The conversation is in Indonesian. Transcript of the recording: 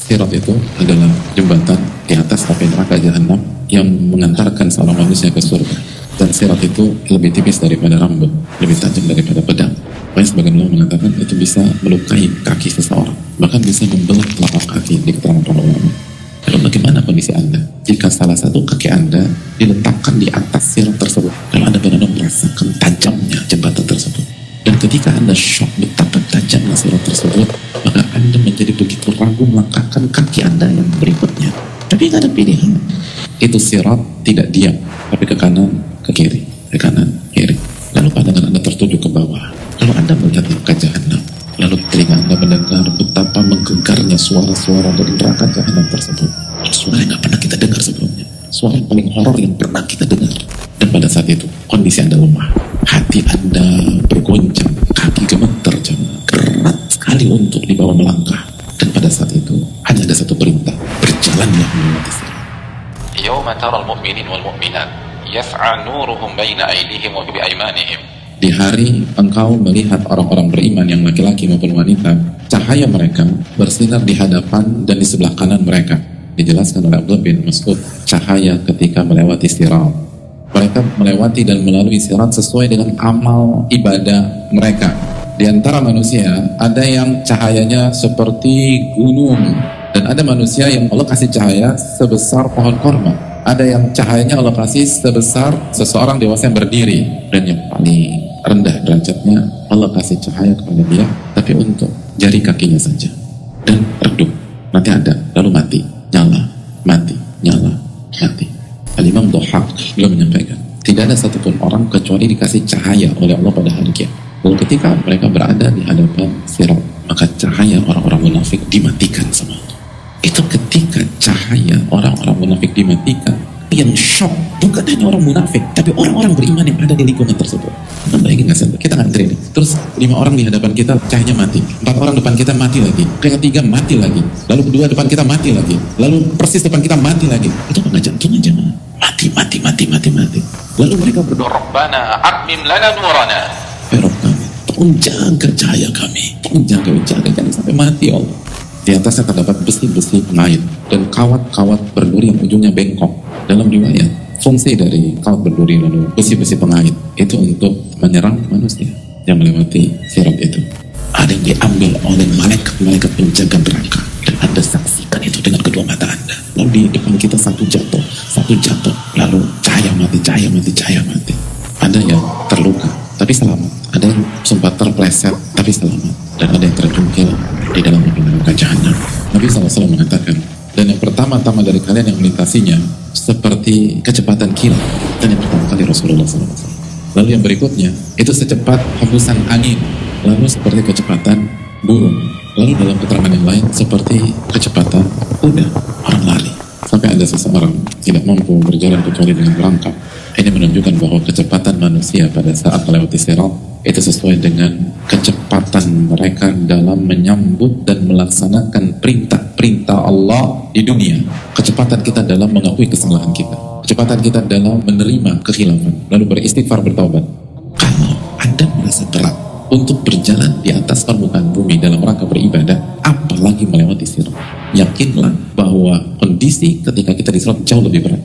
Sirat itu adalah jembatan di atas api neraka jahanam yang mengantarkan seorang manusia ke surga. Dan sirat itu lebih tipis daripada rambut, lebih tajam daripada pedang. Banyak sebagian ulama mengatakan itu bisa melukai kaki seseorang, bahkan bisa membelah telapak kaki di keterangan para ulama. Lalu bagaimana kondisi Anda jika salah satu kaki Anda diletakkan di atas sirat tersebut? Kalau Anda benar-benar merasakan tajamnya jembatan tersebut, dan ketika Anda shock betapa tajamnya sirat tersebut, maka Anda menjadi begitu ragu melangkahkan kaki Anda yang berikutnya. Tapi tidak ada pilihan. Itu sirat tidak diam, tapi ke kanan, ke kiri, ke kanan, kiri. Lalu pandangan Anda tertuju ke bawah. Lalu Anda melihat neraka jahanam. Lalu telinga Anda mendengar betapa menggegarnya suara-suara dari neraka jahanam tersebut. Suara yang gak pernah kita dengar sebelumnya. Suara yang paling horor yang pernah kita dengar. Dan pada saat itu, kondisi Anda lemah. Hati Anda bergoncang. Kaki gemeter, berat sekali untuk dibawa melangkah. Dan pada saat itu, hanya ada satu perintah. Berjalanlah melewati sirat. Yawma taral mu'minin wal mu'minat yas'a nuruhum baina aydihim wa bi aymanihim. Di hari engkau melihat orang-orang beriman yang laki-laki maupun wanita, cahaya mereka bersinar di hadapan dan di sebelah kanan mereka. Dijelaskan oleh Abdullah bin Mas'ud, cahaya ketika melewati sirat. Mereka melewati dan melalui sirat sesuai dengan amal ibadah mereka. Di antara manusia ada yang cahayanya seperti gunung, dan ada manusia yang Allah kasih cahaya sebesar pohon korma. Ada yang cahayanya Allah kasih sebesar seseorang dewasa yang berdiri. Dan yang paling rendah derajatnya, Allah kasih cahaya kepada dia tapi untuk jari kakinya saja, dan redup. Nanti ada, lalu mati, nyala, mati, nyala, mati. Al-Imam Dhahhak beliau menyampaikan, tidak ada satupun orang kecuali dikasih cahaya oleh Allah pada hari kiamat. Lalu ketika mereka berada di hadapan sirat, maka cahaya orang-orang munafik dimatikan semua. Itu ketika cahaya orang-orang munafik dimatikan, yang shock bukan hanya orang munafik, tapi orang-orang beriman yang ada di lingkungan tersebut. Kita bayangin nggak sih? Kita ngantri nih, terus 5 orang di hadapan kita cahayanya mati, 4 orang depan kita mati lagi, ketiga mati lagi, lalu kedua depan kita mati lagi, lalu persis depan kita mati lagi. Itu apa jantungan jemaah? Mati. Lalu mereka berdoa, Rabbana atmim lana nurana. Ya Rabb kami, tolong jaga cahaya kami, tolong jaga jangan sampai mati ya Allah. Di atasnya terdapat besi-besi pengait dan kawat-kawat berduri yang ujungnya bengkok. Dalam riwayat, fungsi dari kawat berduri lalu besi-besi pengait itu untuk menyerang manusia yang melewati sirat itu. Ada yang diambil oleh malaikat penjaga neraka, dan Anda saksikan itu dengan kedua mata Anda. Lalu di depan kita satu jatuh, lalu cahaya mati. Ada yang terluka tapi selamat, ada yang sempat terpleset tapi selamat, dan ada yang terjungkil di dalam neraka jahanam. Nabi SAW mengatakan, dan yang pertama-tama dari kalian yang melintasinya seperti kecepatan kilat. Dan yang pertama kali Rasulullah SAW. Lalu yang berikutnya itu secepat hembusan angin, lalu seperti kecepatan burung, lalu dalam keterangan yang lain seperti kecepatan kuda, orang lari. Sampai ada seseorang tidak mampu berjalan kecuali dengan merangkak. Ini menunjukkan bahwa kecepatan manusia pada saat melewati sirat itu sesuai dengan kecepatan mereka dalam menyambut dan melaksanakan perintah-perintah Allah di dunia. Kecepatan kita dalam mengakui kesalahan kita, kecepatan kita dalam menerima kekhilafan, lalu beristighfar, bertaubat. Kalau Anda merasa berat untuk berjalan di atas permukaan bumi dalam rangka beribadah, apalagi melewati sirat, yakinlah bahwa kondisi ketika kita di sirat jauh lebih berat.